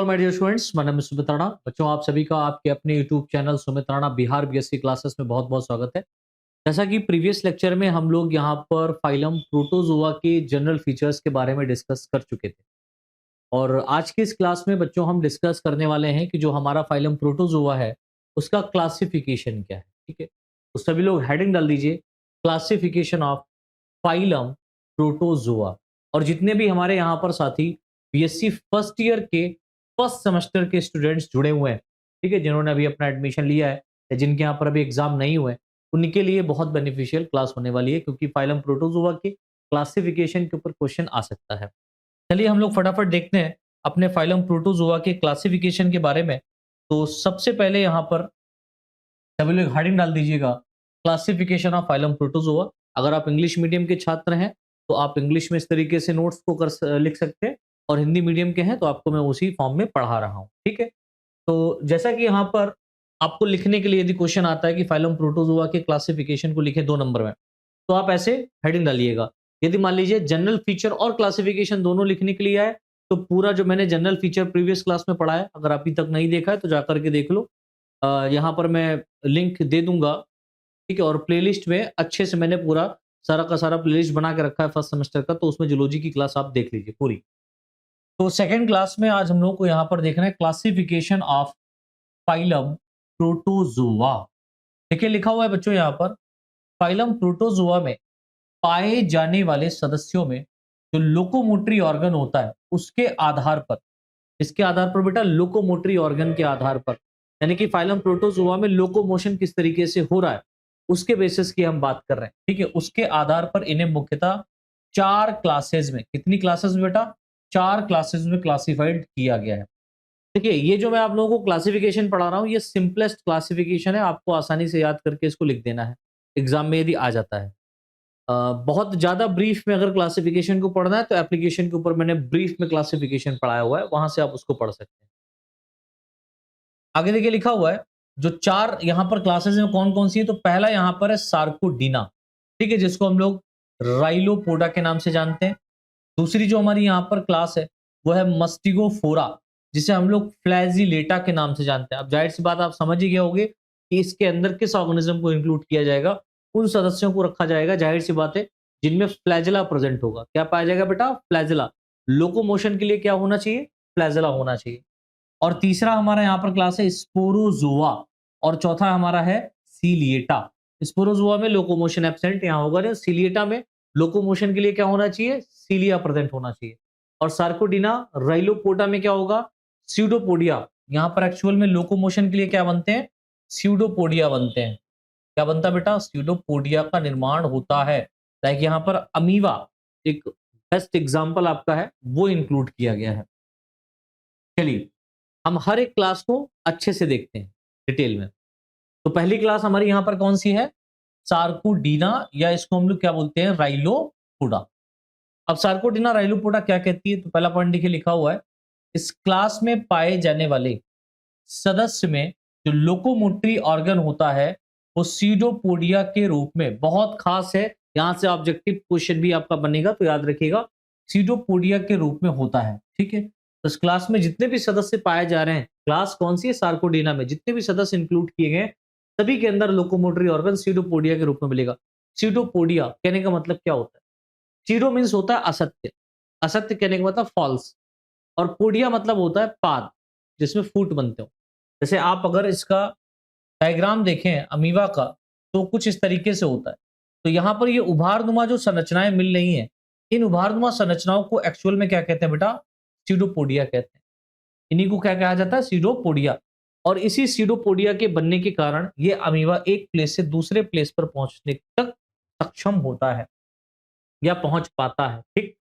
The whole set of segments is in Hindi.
All my dear students, my name is Sumit Rana. बच्चों, आप सभी का आपके अपने YouTube channel Sumit Rana Bihar BSc classes में बहुत बहुत स्वागत है। जैसा कि प्रीवियस लेक्चर में हम लोग यहाँ पर फाइलम प्रोटोजोआ के जनरल फीचर्स के बारे में डिस्कस कर चुके थे, और आज की इस क्लास में बच्चों हम डिस्कस करने वाले हैं कि जो हमारा फाइलम प्रोटोजोआ है उसका क्लासिफिकेशन क्या है। ठीक है, तो सभी लोग हेडिंग डाल दीजिए, क्लासिफिकेशन ऑफ फाइलम प्रोटोजोआ। और जितने भी हमारे यहाँ पर साथी बीएससी फर्स्ट ईयर के फर्स्ट सेमेस्टर के स्टूडेंट्स जुड़े हुए हैं, ठीक है, जिन्होंने अभी अपना एडमिशन लिया है या जिनके यहाँ पर अभी एग्जाम नहीं हुए, उनके लिए बहुत बेनिफिशियल क्लास होने वाली है, क्योंकि फाइलम प्रोटोजोआ के क्लासिफिकेशन के ऊपर क्वेश्चन आ सकता है। चलिए हम लोग फटाफट देखते हैं अपने फाइलम प्रोटोजोआ के क्लासिफिकेशन के बारे में। तो सबसे पहले यहाँ पर सभी लोग हेडिंग डाल दीजिएगा, क्लासिफिकेशन ऑफ फाइलम प्रोटोजोआ। अगर आप इंग्लिश मीडियम के छात्र हैं तो आप इंग्लिश में इस तरीके से नोट्स को लिख सकते हैं, और हिंदी मीडियम के हैं तो आपको मैं उसी फॉर्म में पढ़ा रहा हूँ। ठीक है, तो जैसा कि यहाँ पर आपको लिखने के लिए यदि क्वेश्चन आता है कि फाइलम प्रोटोजोआ के क्लासिफिकेशन को लिखे 2 नंबर में, तो आप ऐसे हेडिंग डालिएगा। यदि मान लीजिए जनरल फीचर और क्लासिफिकेशन दोनों लिखने के लिए आए, तो पूरा जो मैंने जनरल फीचर प्रीवियस क्लास में पढ़ा है, अगर अभी तक नहीं देखा है तो जाकर के देख लो। यहाँ पर मैं लिंक दे दूंगा, ठीक है, और प्लेलिस्ट में अच्छे से मैंने पूरा सारा का सारा प्लेलिस्ट बना के रखा है फर्स्ट सेमेस्टर का, तो उसमें जूलॉजी की क्लास आप देख लीजिए पूरी। तो सेकंड क्लास में आज हम लोग को यहाँ पर देखना है क्लासिफिकेशन ऑफ फाइलम प्रोटोजोआ। देखिए लिखा हुआ है बच्चों यहाँ पर, फाइलम प्रोटोजोआ में पाए जाने वाले सदस्यों में जो लोकोमोटरी ऑर्गन होता है उसके आधार पर, इसके आधार पर बेटा, लोकोमोटरी ऑर्गन के आधार पर, यानी कि फाइलम प्रोटोजोआ में लोकोमोशन किस तरीके से हो रहा है उसके बेसिस की हम बात कर रहे हैं। ठीक है, उसके आधार पर इन्हें मुख्यतः 4 क्लासेस में, कितनी क्लासेस में बेटा, 4 क्लासेस में क्लासिफाइड किया गया है। देखिए, ये जो मैं आप लोगों को क्लासिफिकेशन पढ़ा रहा हूँ, ये सिंपलेस्ट क्लासिफिकेशन है, आपको आसानी से याद करके इसको लिख देना है एग्जाम में यदि आ जाता है। बहुत ज्यादा ब्रीफ में अगर क्लासिफिकेशन को पढ़ना है तो एप्लीकेशन के ऊपर मैंने ब्रीफ में क्लासिफिकेशन पढ़ाया हुआ है, वहां से आप उसको पढ़ सकते हैं। आगे देखिए लिखा हुआ है, जो 4 यहाँ पर क्लासेस में कौन कौन सी है, तो पहला यहाँ पर है सार्कोडीना, ठीक है, जिसको हम लोग राइलोपोडा के नाम से जानते हैं। दूसरी जो हमारी यहाँ पर क्लास है वो है मस्टिगोफोरा, जिसे हम लोग फ्लैजिलेटा के नाम से जानते हैं। अब जाहिर सी बात आप समझ ही गए होंगे कि इसके अंदर किस ऑर्गेनिज्म को इंक्लूड किया जाएगा, उन सदस्यों को रखा जाएगा, जाहिर सी बात है, जिनमें फ्लैजिला प्रेजेंट होगा। क्या पाया जाएगा बेटा, फ्लैजिला। लोकोमोशन के लिए क्या होना चाहिए, फ्लैजिला होना चाहिए। और तीसरा हमारा यहाँ पर क्लास है स्पोरोजोआ, और चौथा हमारा है सीलिएटा। स्पोरोजोआ में लोकोमोशन एब्सेंट यहाँ होगा, सीलिएटा में लोकोमोशन के लिए क्या होना चाहिए, सीलिया प्रेजेंट होना चाहिए। और सार्कोडीना राइलोपोडा में क्या होगा, स्यूडोपोडिया। यहाँ पर एक्चुअल में लोकोमोशन के लिए क्या बनते हैं, स्यूडोपोडिया बनते हैं। क्या बनता है बेटा, स्यूडोपोडिया का निर्माण होता है। लाइक यहाँ पर अमीवा एक बेस्ट एग्जांपल आपका है, वो इंक्लूड किया गया है। चलिए हम हर एक क्लास को अच्छे से देखते हैं डिटेल में। तो पहली क्लास हमारी यहाँ पर कौन सी है, सार्कोडीना, या इसको हम लोग क्या बोलते हैं, राइलोपोडा। अब सार्कोडीना राइलोपोडा क्या कहती है, तो पहला पॉइंट देखिए लिखा हुआ है, इस क्लास में पाए जाने वाले सदस्य में जो लोकोमोटरी ऑर्गन होता है वो सीडोपोडिया के रूप में, बहुत खास है, यहां से ऑब्जेक्टिव क्वेश्चन भी आपका बनेगा तो याद रखिएगा, सीडोपोडिया के रूप में होता है। ठीक है, तो इस क्लास में जितने भी सदस्य पाए जा रहे हैं, क्लास कौन सी है, सार्कोडीना में जितने भी सदस्य इंक्लूड किए गए सभी के अंदर लोकोमोटरी ऑर्गन सीडोपोडिया के रूप में मिलेगा। सीडोपोडिया कहने का मतलब क्या होता है, सीडो मीन्स होता है असत्य, असत्य कहने का मतलब फॉल्स, और पोडिया मतलब होता है पाद, जिसमें फूट बनते हो। जैसे आप अगर इसका डायग्राम देखें अमीबा का, तो कुछ इस तरीके से होता है। तो यहाँ पर ये उभारनुमा जो संरचनाएं मिल रही हैं, इन उभारनुमा संरचनाओं को एक्चुअल में क्या कहते हैं बेटा, सीडोपोडिया कहते हैं। इन्हीं को क्या कहा जाता है, सीडोपोडिया। और इसी सीडोपोडिया के बनने के कारण ये अमीबा एक प्लेस से दूसरे प्लेस पर पहुंचने तक सक्षम होता है या पहुंच पाता है। ठीक,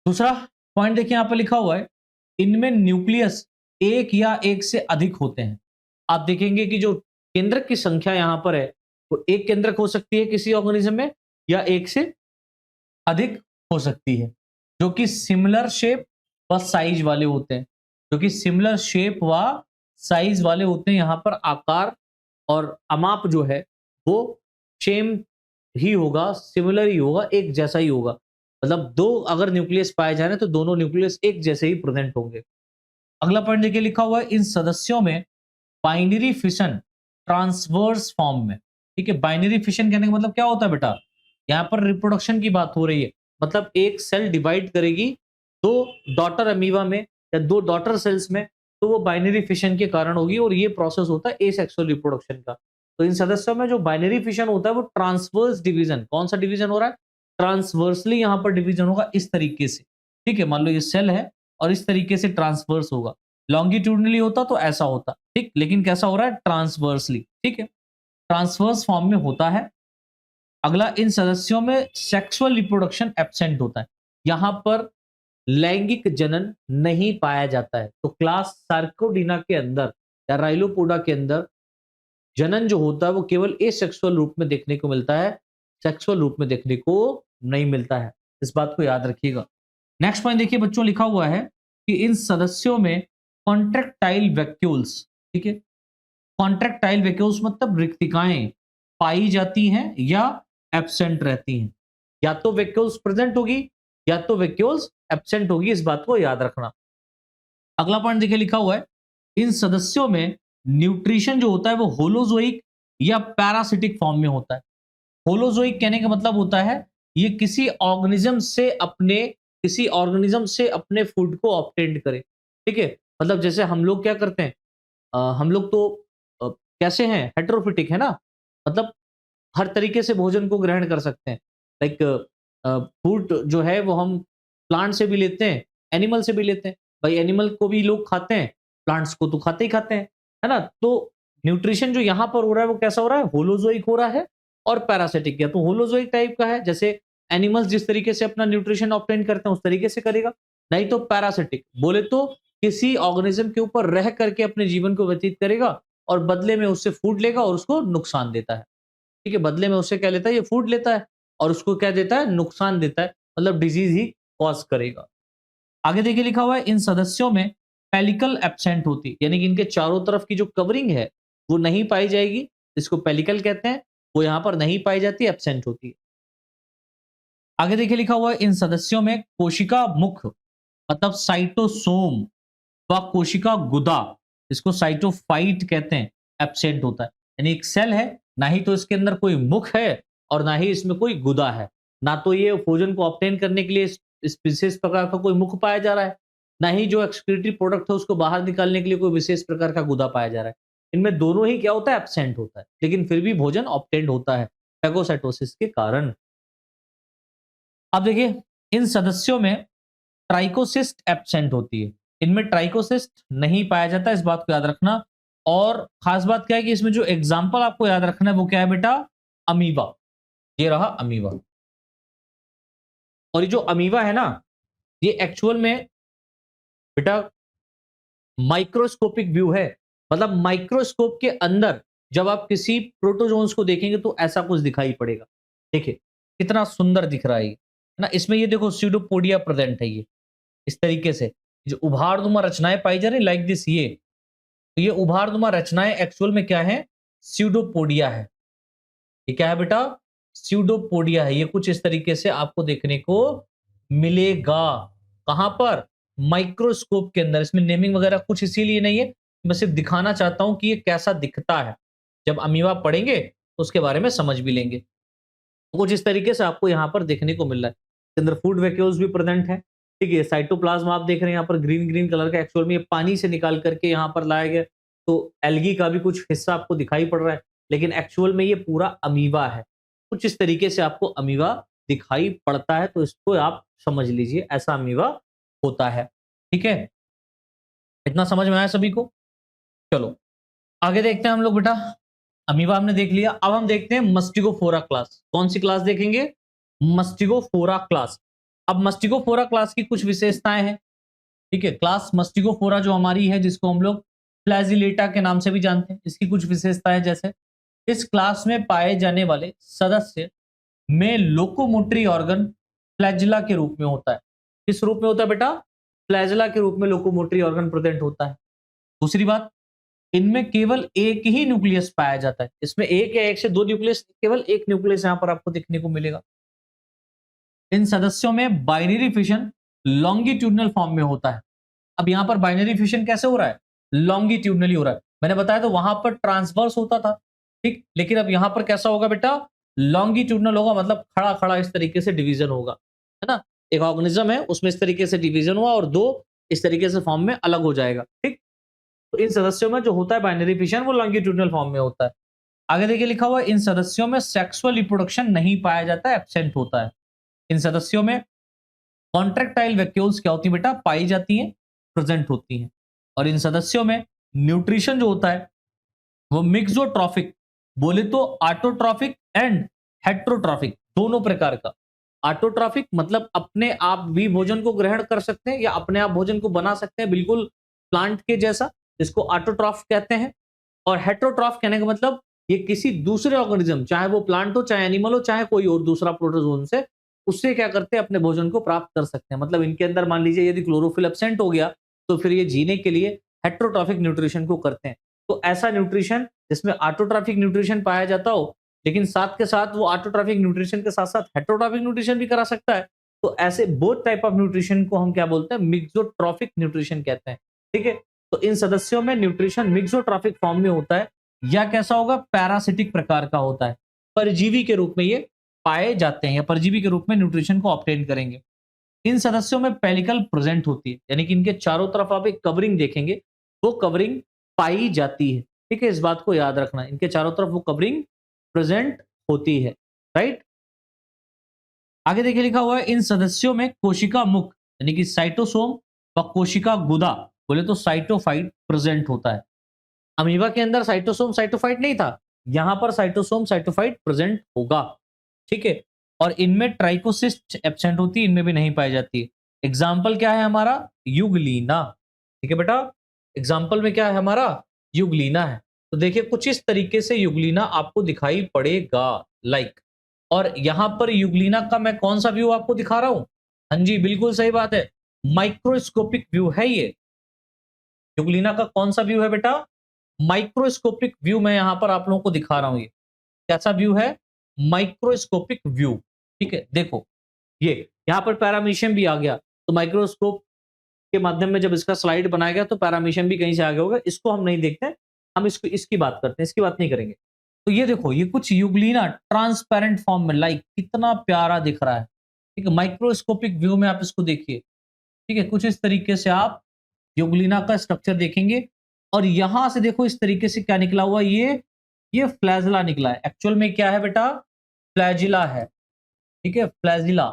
दूसरा पॉइंट देखिए यहाँ पर लिखा हुआ है, इनमें न्यूक्लियस एक या एक से अधिक होते हैं। आप देखेंगे कि जो केंद्रक की संख्या यहाँ पर है वो एक केंद्रक हो सकती है किसी ऑर्गेनिज्म में, या एक से अधिक हो सकती है, जो कि सिमिलर शेप व साइज वाले होते हैं, जो कि सिमिलर शेप व साइज वाले होते हैं। यहाँ पर आकार और अमाप जो है वो सेम ही होगा, सिमिलर ही होगा, एक जैसा ही होगा। मतलब दो अगर न्यूक्लियस पाए जा रहे हैं तो दोनों न्यूक्लियस एक जैसे ही प्रेजेंट होंगे। अगला पॉइंट देखिए लिखा हुआ है इन सदस्यों में बाइनरी फिशन ट्रांसवर्स फॉर्म में। ठीक है, बाइनरी फिशन कहने का मतलब क्या होता है बेटा, यहाँ पर रिप्रोडक्शन की बात हो रही है, मतलब एक सेल डिवाइड करेगी दो डॉटर अमीबा में या दो डॉटर सेल्स में, तो वो बाइनरी फिशन के कारण होगी और ये प्रोसेस होता है एसेक्सुअल रिप्रोडक्शन का। तो इन सदस्यों में जो बाइनरी फिशन होता है वो ट्रांसवर्स डिवीजन, कौन सा डिवीजन हो रहा है, ट्रांसवर्सली यहाँ पर डिवीजन होगा इस तरीके से। ठीक है, मान लो ये सेल है और इस तरीके से ट्रांसवर्स होगा, लॉन्गिट्यूडनली होता तो ऐसा होता, ठीक, लेकिन कैसा हो रहा है, ट्रांसवर्सली। ठीक है, ट्रांसवर्स फॉर्म में होता है। अगला, इन सदस्यों में सेक्सुअल रिप्रोडक्शन एब्सेंट होता है, यहां पर लैंगिक जनन नहीं पाया जाता है। तो क्लास सार्कोडिना के अंदर या राइलोपोडा के अंदर जनन जो होता है वो केवल एसेक्सुअल रूप में देखने को मिलता है, सेक्सुअल रूप में देखने को नहीं मिलता है। इस बात को याद रखिएगा। नेक्स्ट पॉइंट देखिए बच्चों, लिखा हुआ है कि इन सदस्यों में कॉन्ट्रेक्टाइल वैक्यूल्स, ठीक है, कॉन्ट्रेक्टाइल वैक्यूल्स मतलब रिक्तिकाएं पाई जाती हैं या एब्सेंट रहती हैं। या तो वैक्यूल्स प्रेजेंट होगी या तो वैक्यूल्स एब्सेंट होगी, इस बात को याद रखना। अगला पॉइंट देखिए लिखा हुआ है इन सदस्यों में न्यूट्रिशन जो होता है वो होलोजोइक या पैरासिटिक फॉर्म में होता है। होलोजोइक कहने का मतलब होता है ये किसी ऑर्गेनिज्म से अपने फूड को ऑब्टेन करे। ठीक है, मतलब जैसे हम लोग क्या करते हैं, हम लोग तो कैसे हैं, हेटेरोफिटिक है ना, मतलब हर तरीके से भोजन को ग्रहण कर सकते हैं। लाइक फूड जो है वो हम प्लांट से भी लेते हैं, एनिमल से भी लेते हैं। भाई एनिमल को भी लोग खाते हैं, प्लांट्स को तो खाते ही खाते हैं, है ना। तो न्यूट्रिशन जो यहाँ पर हो रहा है वो कैसा हो रहा है, होलोजोइक हो रहा है और पैरासिटिक। या तो होलोजोइक टाइप का है, जैसे एनिमल्स जिस तरीके से अपना न्यूट्रिशन ऑब्टेन करते हैं उस तरीके से करेगा, नहीं तो पैरासिटिक बोले तो किसी ऑर्गेनिज्म के ऊपर रह करके अपने जीवन को व्यतीत करेगा और बदले में उससे फूड लेगा और उसको नुकसान देता है। ठीक है, बदले में उससे क्या लेता है, ये फूड लेता है और उसको क्या देता है, नुकसान देता है, मतलब डिजीज ही कॉज करेगा। आगे देखिए लिखा हुआ है इन सदस्यों में पेलिकल एब्सेंट होती है, यानी कि इनके चारों तरफ की जो कवरिंग है वो नहीं पाई जाएगी, इसको पेलिकल कहते हैं, वो यहां पर नहीं पाई जाती, एब्सेंट होती है। आगे देखिए लिखा हुआ है इन सदस्यों में कोशिका मुख मतलब साइटोसोम व कोशिका गुदा, इसको साइटोफाइट कहते हैं, एब्सेंट होता है। यानी एक सेल है, ना ही तो इसके अंदर कोई मुख है और ना ही इसमें कोई गुदा है, ना तो ये भोजन को ऑब्टेन करने के लिए इस विशेष प्रकार का कोई मुख पाया जा रहा है, ना ही जो एक्सक्रीटरी प्रोडक्ट है उसको बाहर निकालने के लिए कोई विशेष प्रकार का गुदा पाया जा रहा है। इनमें दोनों ही क्या होता है, एब्सेंट होता है, लेकिन फिर भी भोजन ऑब्टेन्ड होता है फैगोसाइटोसिस के कारण। अब देखिए इन सदस्यों में ट्राइकोसिस्ट एब्सेंट होती है, इनमें ट्राइकोसिस्ट नहीं पाया जाता, इस बात को याद रखना। और खास बात क्या है कि इसमें जो एग्जाम्पल आपको याद रखना है वो क्या है बेटा, अमीबा। ये रहा अमीबा। और ये जो अमीबा है ना, ये एक्चुअल में बेटा माइक्रोस्कोपिक व्यू है, मतलब माइक्रोस्कोप के अंदर जब आप किसी प्रोटोजोन्स को देखेंगे तो ऐसा कुछ दिखाई पड़ेगा। देखिए कितना सुंदर दिख रहा है ये ना, इसमें ये देखो स्यूडोपोडिया प्रेजेंट है, ये इस तरीके से जो उभारनुमा रचनाएं पाई जा रही लाइक दिस, ये तो ये उभारनुमा रचनाएं एक्चुअल में क्या है, स्यूडोपोडिया है। ये क्या है बेटा, स्यूडोपोडिया है। ये कुछ इस तरीके से आपको देखने को मिलेगा, कहां पर, माइक्रोस्कोप के अंदर। इसमें नेमिंग वगैरह कुछ इसीलिए नहीं है, मैं सिर्फ दिखाना चाहता हूं कि ये कैसा दिखता है। जब अमीबा पढ़ेंगे तो उसके बारे में समझ भी लेंगे। तो कुछ इस तरीके से आपको यहाँ पर देखने को मिल रहा है। इसके अंदर फूड वैक्यूल्स भी प्रेजेंट है। ठीक है, साइटोप्लाज्म आप देख रहे हैं यहाँ पर ग्रीन ग्रीन कलर का, एक्चुअल में ये पानी से निकाल करके यहाँ पर लाया गया, तो एल्गी का भी कुछ हिस्सा आपको दिखाई पड़ रहा है, लेकिन एक्चुअल में ये पूरा अमीबा है। कुछ इस तरीके से आपको अमीबा दिखाई पड़ता है, तो इसको आप समझ लीजिए ऐसा अमीबा होता है। ठीक है, इतना समझ में आया सभी को। चलो आगे देखते हैं हम लोग बेटा। अमीबा हमने देख लिया, अब हम देखते हैं मस्टिगोफोरा क्लास। कौन सी क्लास देखेंगे, मस्टिगोफोरा क्लास। अब मस्टिगोफोरा क्लास की कुछ विशेषताएं हैं। ठीक है, क्लास मस्टिगोफोरा जो हमारी है, जिसको हम लोग फ्लैजिलेटा के नाम से भी जानते हैं, इसकी कुछ विशेषताएं जैसे इस क्लास में पाए जाने वाले सदस्य में लोकोमोटरी ऑर्गन फ्लैजिला के रूप में होता है। किस रूप में होता है बेटा, फ्लैजिला के रूप में लोकोमोटरी ऑर्गन प्रेजेंट होता है। दूसरी बात, इनमें केवल एक ही न्यूक्लियस पाया जाता है। इसमें एक या एक से दो न्यूक्लियस, केवल एक न्यूक्लियस यहां पर आपको देखने को मिलेगा। इन सदस्यों में बाइनरी फिशन लॉन्गिट्यूडनल फॉर्म में होता है। अब यहाँ पर बाइनरी फ्यूजन कैसे हो रहा है? लॉन्गिट्यूडनली हो रहा है। मैंने बताया तो वहां पर ट्रांसवर्स होता था, ठीक, लेकिन अब यहाँ पर कैसा होगा बेटा? लॉन्गिट्यूडनल होगा, मतलब खड़ा खड़ा इस तरीके से डिवीजन होगा, है ना? एक ऑर्गेनिज्म है, उसमें इस तरीके से डिवीजन हुआ और दो इस तरीके से फॉर्म में अलग हो जाएगा, ठीक। तो इन सदस्यों में जो होता है बाइनरी फिशन, वो लॉन्गिट्यूडनल फॉर्म में होता है। आगे देखिए लिखा हुआ है, इन सदस्यों में सेक्सुअल रिप्रोडक्शन नहीं पाया जाता है, एब्सेंट होता है। इन सदस्यों में कॉन्ट्रैक्टाइल वैक्यूल्स क्या होती है बेटा? पाई जाती हैं, प्रेजेंट होती हैं। और इन सदस्यों में न्यूट्रिशन जो होता है वो मिक्सोट्रॉफिक, बोले तो ऑटोट्रॉफिक एंड हेट्रोट्रॉफिक, दोनों प्रकार का। ऑटोट्रॉफिक मतलब अपने आप भी भोजन को ग्रहण कर सकते हैं या अपने आप भोजन को बना सकते हैं, बिल्कुल प्लांट के जैसा, इसको ऑटोट्रॉफ कहते हैं। और हेट्रोट्रॉफ कहने का मतलब ये किसी दूसरे ऑर्गेनिज्म, चाहे वो प्लांट हो, चाहे एनिमल हो, चाहे कोई और दूसरा प्रोटोजोन से, उससे क्या करते हैं? अपने भोजन को प्राप्त कर सकते हैं। मतलब इनके अंदर मान लीजिए यदि क्लोरोफिल एब्सेंट हो गया तो फिर ये जीने के लिए हेट्रोट्रॉफिक न्यूट्रिशन को करते हैं। तो ऐसा न्यूट्रिशन जिसमें ऑटोट्रॉफिक न्यूट्रिशन पाया जाता हो, लेकिन साथ के साथ वो ऑटोट्रॉफिक न्यूट्रिशन के साथ साथ हेट्रोट्रॉफिक न्यूट्रिशन भी करा सकता है, तो ऐसे बोथ टाइप ऑफ न्यूट्रिशन को हम क्या बोलते हैं? मिक्सोट्रॉफिक न्यूट्रिशन कहते हैं, ठीक है। तो इन सदस्यों में न्यूट्रिशन मिक्सोट्रॉफिक फॉर्म में होता है, या कैसा होगा? पैरासिटिक प्रकार का होता है, परजीवी के रूप में ये पाए जाते हैं, या परजीवी के रूप में न्यूट्रिशन को ऑब्टेन करेंगे। इन सदस्यों में पेलिकल प्रेजेंट होती है, यानी कि इनके चारों तरफ आप एक कवरिंग देखेंगे, वो कवरिंग पाई जाती है, ठीक है। इस बात को याद रखना, इनके चारों तरफ वो कवरिंग प्रेजेंट होती है, राइट। आगे देखिए लिखा हुआ है, इन सदस्यों में कोशिका मुख यानी कि साइटोसोम व कोशिका गुदा, बोले तो साइटोफाइट प्रेजेंट होता है। अमीबा के अंदर साइटोसोम साइटोफाइट नहीं था, यहां पर साइटोसोम साइटोफाइट प्रेजेंट होगा, ठीक है। और इनमें ट्राइकोसिस्ट एब्सेंट होती है, इनमें भी नहीं पाई जाती। एग्जाम्पल क्या है हमारा? युगलीना, ठीक है बेटा। एग्जाम्पल में क्या है हमारा? युगलीना है। तो देखिए कुछ इस तरीके से युगलीना आपको दिखाई पड़ेगा, लाइक। और यहां पर युगलीना का मैं कौन सा व्यू आपको दिखा रहा हूं? हाँ जी, बिल्कुल सही बात है, माइक्रोस्कोपिक व्यू है ये। युगलीना का कौन सा व्यू है बेटा? माइक्रोस्कोपिक व्यू मैं यहां पर आप लोगों को दिखा रहा हूं। ये कैसा व्यू है? माइक्रोस्कोपिक व्यू, ठीक है। देखो ये यहां पर पैरामीशियम भी आ गया, तो माइक्रोस्कोप के माध्यम में जब इसका स्लाइड बनाया गया तो पैरामीशियम भी कहीं से आ गया होगा, इसको हम नहीं देखते हैं, हम इसको इसकी बात करते हैं, इसकी बात नहीं करेंगे। तो ये देखो, ये कुछ युगलीना ट्रांसपेरेंट फॉर्म में, लाइक कितना प्यारा दिख रहा है, ठीक है। माइक्रोस्कोपिक व्यू में आप इसको देखिए, ठीक है। कुछ इस तरीके से आप युगलीना का स्ट्रक्चर देखेंगे, और यहां से देखो इस तरीके से क्या निकला हुआ, ये फ्लैजिला निकला है। एक्चुअल में क्या है बेटा? फ्लैजिला है, ठीक है, फ्लैजिला।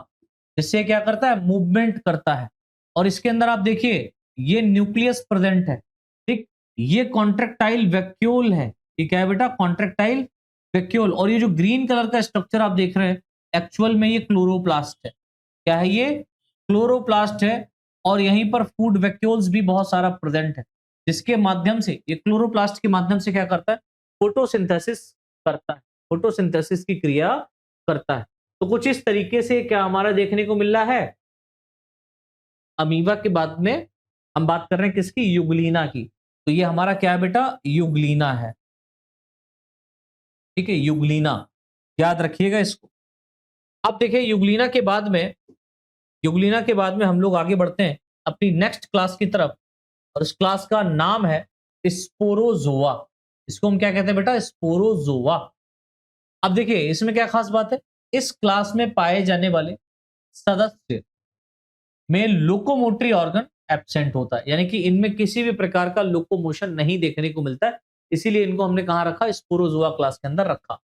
जिससे क्या करता है? मूवमेंट करता है। और इसके अंदर आप देखिए ये न्यूक्लियस प्रेजेंट है, ठीक। ये कॉन्ट्रेक्टाइल वैक्यूल है, ये क्या है बेटा? Contractile vacuole. और ये जो ग्रीन कलर का स्ट्रक्चर आप देख रहे हैं, एक्चुअल में ये क्लोरोप्लास्ट है। क्या है ये? क्लोरोप्लास्ट है। और यहीं पर फूड वैक्यूल्स भी बहुत सारा प्रेजेंट है, जिसके माध्यम से ये क्लोरोप्लास्ट के माध्यम से क्या करता है? फोटोसिंथेसिस करता है, फोटोसिंथेसिस की क्रिया करता है। तो कुछ इस तरीके से क्या हमारा देखने को मिल रहा है? अमीबा के बाद में हम बात कर रहे हैं किसकी? युगलीना की। तो ये हमारा क्या है बेटा? युगलीना है, ठीक है, युगलीना, याद रखिएगा इसको। अब देखिए युगलीना के बाद में हम लोग आगे बढ़ते हैं अपनी नेक्स्ट क्लास की तरफ, और इस क्लास का नाम है स्पोरोजोआ। इसको हम क्या कहते हैं बेटा? स्पोरोजोआ। अब देखिए इसमें क्या खास बात है, इस क्लास में पाए जाने वाले सदस्य में लोकोमोटरी ऑर्गन एब्सेंट होता है, यानी कि इनमें किसी भी प्रकार का लोकोमोशन नहीं देखने को मिलता है, इसीलिए इनको हमने कहां रखा? स्पोरोजोआ क्लास के अंदर रखा।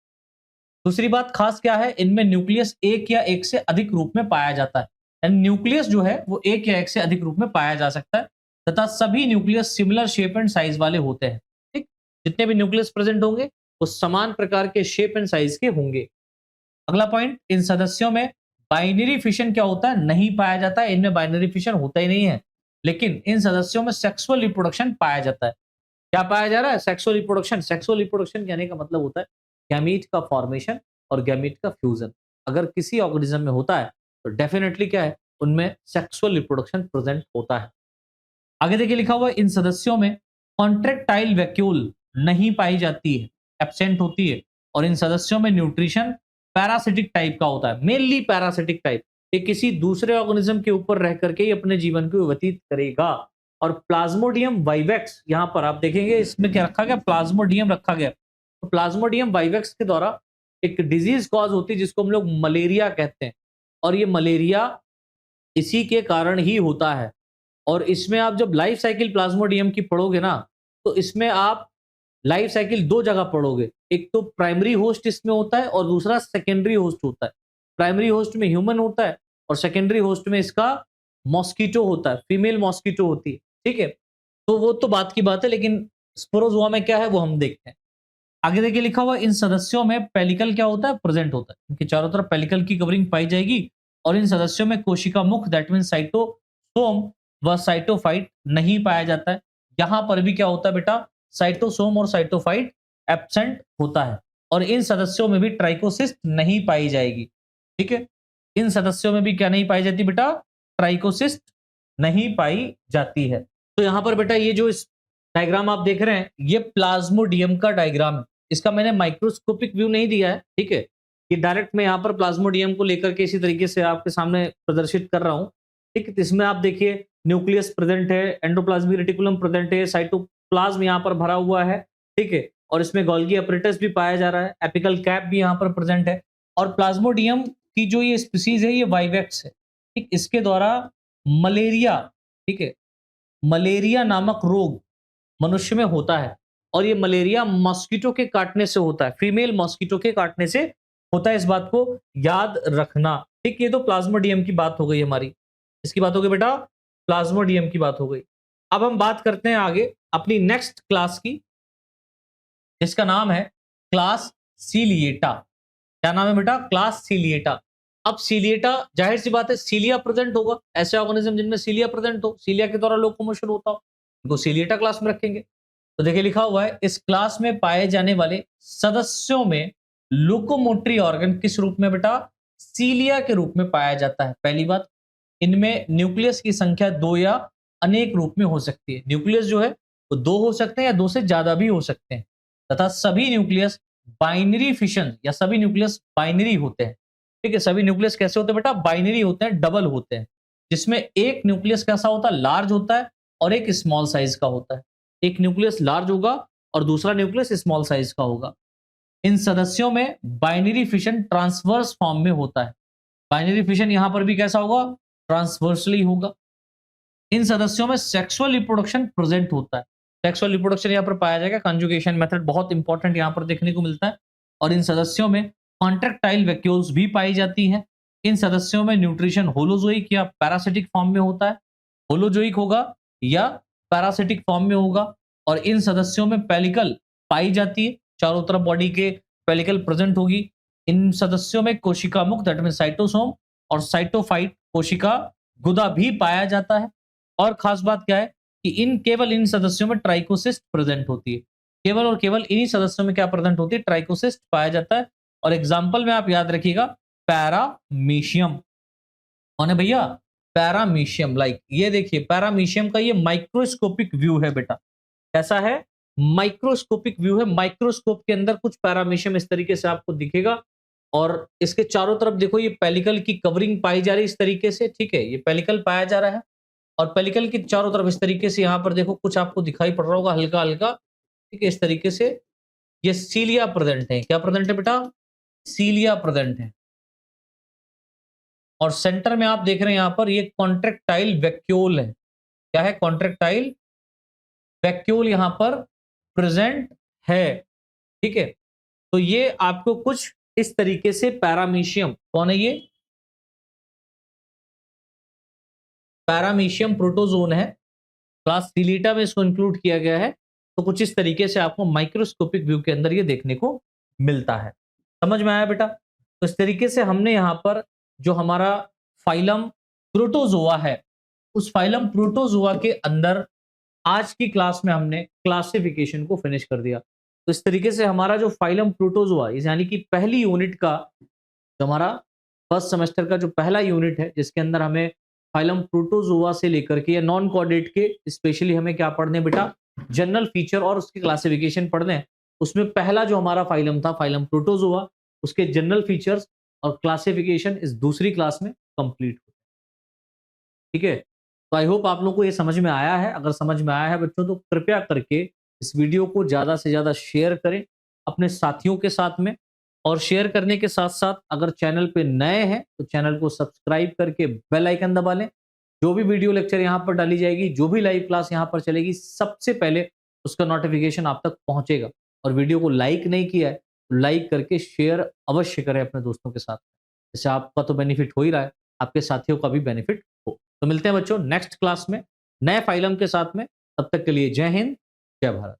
दूसरी बात खास क्या है, इनमें न्यूक्लियस एक या एक से अधिक रूप में पाया जाता है, यानी न्यूक्लियस जो है वो एक या एक से अधिक रूप में पाया जा सकता है, तथा सभी nucleus similar shape and size वाले होते हैं, ठीक। जितने भी न्यूक्लियस प्रेजेंट होंगे वो समान प्रकार के शेप एंड साइज के होंगे। अगला पॉइंट, इन सदस्यों में बाइनरी फिशन क्या होता है? नहीं पाया जाता है, इनमें बाइनरी फिशन होता ही नहीं है। लेकिन इन सदस्यों में सेक्सुअल रिप्रोडक्शन पाया जाता है। क्या पाया जा रहा है? Sexual reproduction. सेक्सुअल रिप्रोडक्शन कहने का मतलब होता है गैमीट का फॉर्मेशन और गैमीट का फ्यूजन। अगर किसी ऑर्गेनिज्म में होता है तो डेफिनेटली क्या है? उनमें सेक्सुअल रिप्रोडक्शन प्रेजेंट होता है। आगे देखिए लिखा हुआ है, इन सदस्यों में कॉन्ट्रेक्टाइल वैक्यूल नहीं पाई जाती है, एब्सेंट होती है। और इन सदस्यों में न्यूट्रिशन पैरासिटिक टाइप का होता है, मेनली पैरासिटिक टाइप। ये किसी दूसरे ऑर्गेनिज्म के ऊपर रह करके ही अपने जीवन को व्यतीत करेगा, और प्लाज्मोडियम वाइवेक्स, यहाँ पर आप देखेंगे इसमें क्या रखा गया, प्लाज्मोडियम रखा गया। तो प्लाज्मोडियम वाइवेक्स के द्वारा एक डिजीज कॉज होती है जिसको हम लोग मलेरिया कहते हैं, और ये मलेरिया इसी के कारण ही होता है। और इसमें आप जब लाइफ साइकिल प्लाज्मोडियम की पढ़ोगे ना, तो इसमें आप लाइफ साइकिल 2 जगह पढ़ोगे। एक तो प्राइमरी होस्ट इसमें होता है और दूसरा सेकेंडरी होस्ट होता है। प्राइमरी होस्ट में ह्यूमन होता है और सेकेंडरी होस्ट में इसका मॉस्किटो होता है, फीमेल मॉस्किटो होती है, ठीक है? तो वो तो बात की बात है, लेकिन स्पोरोजोआ में क्या है वो हम देखते हैं। आगे देखिए लिखा हुआ, इन सदस्यों में पेलिकल क्या होता है, प्रेजेंट होता है। इनके चारों तरफ पेलिकल की कवरिंग पाई जाएगी और इन सदस्यों में कोशिका मुख दैट मीन साइटोसोम व साइटोफाइट नहीं पाया जाता है। यहां पर भी क्या होता है बेटा, साइटोसोम और साइटोफाइट एब्सेंट होता है। और इन सदस्यों में भी ट्राइकोसिस्ट नहीं पाई जाएगी, ठीक है? इन सदस्यों में भी क्या नहीं पाई जाती बेटा, ट्राइकोसिस्ट नहीं पाई जाती है। तो यहां पर बेटा ये जो इस डायग्राम आप देख रहे हैं, ये प्लाज्मोडियम का डायग्राम है। इसका मैंने माइक्रोस्कोपिक व्यू नहीं दिया है, ठीक है? कि डायरेक्ट मैं यहाँ पर प्लाज्मोडियम को लेकर के इसी तरीके से आपके सामने प्रदर्शित कर रहा हूँ, ठीक है? इसमें आप देखिए न्यूक्लियस प्रेजेंट है, एंडोप्लाज्मिक रेटिकुलम प्रेजेंट है, साइटोप्लाज्म यहाँ पर भरा हुआ है, ठीक है? और इसमें गोल्गी अपरेटस भी पाया जा रहा है, एपिकल कैप भी यहाँ पर प्रेजेंट है। और प्लाज्मोडियम की जो ये स्पीसीज है ये वाइवेक्स है, ठीक? इसके द्वारा मलेरिया, ठीक है, मलेरिया नामक रोग मनुष्य में होता है। और ये मलेरिया मॉस्किटो के काटने से होता है, फीमेल मॉस्किटो के काटने से होता है, इस बात को याद रखना, ठीक? ये तो प्लाज्मोडियम की बात हो गई हमारी। इसकी बात हो गई बेटा, प्लाज्मोडियम की बात हो गई। अब हम बात करते हैं आगे अपनी नेक्स्ट क्लास की, जिसका नाम है क्लास सीलिएटा। क्या नाम है बेटा, क्लास सीलिएटा। अब सीलिएटा जाहिर सी बात है सीलिया प्रेजेंट होगा, ऐसे ऑर्गेनिज्म जिनमें सीलिया प्रेजेंट हो, सीलिया के द्वारा लोकोमोशन होता हो, उनको सीलिएटा क्लास में रखेंगे। तो देखिए लिखा हुआ है, इस क्लास में पाए जाने वाले सदस्यों में लोकोमोटरी ऑर्गन किस रूप में बेटा, सीलिया के रूप में पाया जाता है। पहली बात, इनमें न्यूक्लियस की संख्या 2 या अनेक रूप में हो सकती है। न्यूक्लियस जो है वो 2 हो सकते हैं या 2 से ज्यादा भी हो सकते हैं, तथा सभी न्यूक्लियस बाइनरी फिशन या सभी न्यूक्लियस बाइनरी होते हैं, ठीक है? सभी न्यूक्लियस कैसे होते हैं बेटा, बाइनरी होते हैं, डबल होते हैं, जिसमें एक न्यूक्लियस कैसा होता है, लार्ज होता है और एक स्मॉल साइज का होता है। एक न्यूक्लियस लार्ज होगा और दूसरा न्यूक्लियस स्मॉल साइज का होगा। इन सदस्यों में बाइनरी फिशन ट्रांसवर्स फॉर्म में होता है। बाइनरी फिशन यहां पर भी कैसा होगा, ट्रांसवर्सली होगा। इन सदस्यों में सेक्सुअल रिप्रोडक्शन प्रेजेंट होता है। सेक्सुअल रिप्रोडक्शन यहां पर पाया जाएगा, कंजुगेशन मेथड बहुत इंपॉर्टेंट यहां पर देखने को मिलता है। और इन सदस्यों में कॉन्ट्रैक्टाइल वैक्यूल्स भी पाई जाती है। इन सदस्यों में न्यूट्रिशन होलोजोइक या पैरासिटिक फॉर्म में होता है, होलोजोइक होगा या पैरासिटिक फॉर्म में होगा। और इन सदस्यों में पेलिकल पाई जाती है, चारों तरफ बॉडी के पेलिकल प्रेजेंट होगी। इन सदस्यों में कोशिका मुक्त दैट मीन साइटोसोम और साइटोफाइट कोशिका गुदा भी पाया जाता है। और खास बात क्या है कि केवल इन सदस्यों में ट्राइकोसिस्ट प्रेजेंट होती है। केवल और केवल इन्हीं सदस्यों में क्या प्रेजेंट होती है, ट्राइकोसिस्ट पाया जाता है। और एग्जाम्पल में आप याद रखिएगा, पैरामीशियम। कौन है भैया, पैरामीशियम। लाइक ये देखिए पैरामीशियम का ये माइक्रोस्कोपिक व्यू है बेटा, कैसा है, माइक्रोस्कोपिक व्यू है। माइक्रोस्कोप के अंदर कुछ पैरामीशियम इस तरीके से आपको दिखेगा और इसके चारों तरफ देखो ये पेलिकल की कवरिंग पाई जा रही है इस तरीके से, ठीक है? ये पेलिकल पाया जा रहा है और पेलिकल के चारों तरफ इस तरीके से यहाँ पर देखो कुछ आपको दिखाई पड़ रहा होगा हल्का हल्का, ठीक है? इस तरीके से ये सीलिया प्रेजेंट है। क्या प्रेजेंट है बेटा, सीलिया प्रेजेंट है। और सेंटर में आप देख रहे हैं यहाँ पर ये कॉन्ट्रैक्टाइल वैक्यूल है। क्या है, कॉन्ट्रैक्टाइल वैक्यूल यहाँ पर प्रेजेंट है, ठीक है? तो ये आपको कुछ इस तरीके से पैरामीशियम, कौन है ये, पैरामीशियम प्रोटोजोन है, क्लास सीलिटा में इसको इंक्लूड किया गया है। तो कुछ इस तरीके से आपको माइक्रोस्कोपिक व्यू के अंदर ये देखने को मिलता है। समझ में आया बेटा? तो इस तरीके से हमने यहाँ पर जो हमारा फाइलम प्रोटोजोआ है, उस फाइलम प्रोटोजोआ के अंदर आज की क्लास में हमने क्लासिफिकेशन को फिनिश कर दिया। तो इस तरीके से हमारा जो फाइलम प्रोटोजोआ यानी कि पहली यूनिट का जो हमारा फर्स्ट सेमेस्टर का जो पहला यूनिट है, जिसके अंदर हमें फाइलम प्रोटोजोआ से लेकर के या नॉन कॉर्डेट के स्पेशली हमें क्या पढ़ने बेटा, जनरल फीचर और उसकी क्लासिफिकेशन पढ़ने हैं। उसमें पहला जो हमारा फाइलम था फाइलम प्रोटोजोआ, उसके जनरल फीचर्स और क्लासिफिकेशन इस दूसरी क्लास में कंप्लीट हो, ठीक है? तो आई होप आप लोग को ये समझ में आया है। अगर समझ में आया है बच्चों तो कृपया करके इस वीडियो को ज़्यादा से ज़्यादा शेयर करें अपने साथियों के साथ में, और शेयर करने के साथ-साथ अगर चैनल पे नए हैं तो चैनल को सब्सक्राइब करके बेल आइकन दबा लें। जो भी वीडियो लेक्चर यहाँ पर डाली जाएगी, जो भी लाइव क्लास यहाँ पर चलेगी, सबसे पहले उसका नोटिफ़िकेशन आप तक पहुँचेगा। और वीडियो को लाइक नहीं किया है, तो लाइक करके शेयर अवश्य करें अपने दोस्तों के साथ। इससे आपका तो बेनिफिट हो ही रहा है, आपके साथियों का भी बेनिफिट हो। तो मिलते हैं बच्चों नेक्स्ट क्लास में, नए फाइलम के साथ में। तब तक के लिए जय हिंद, जय भारत।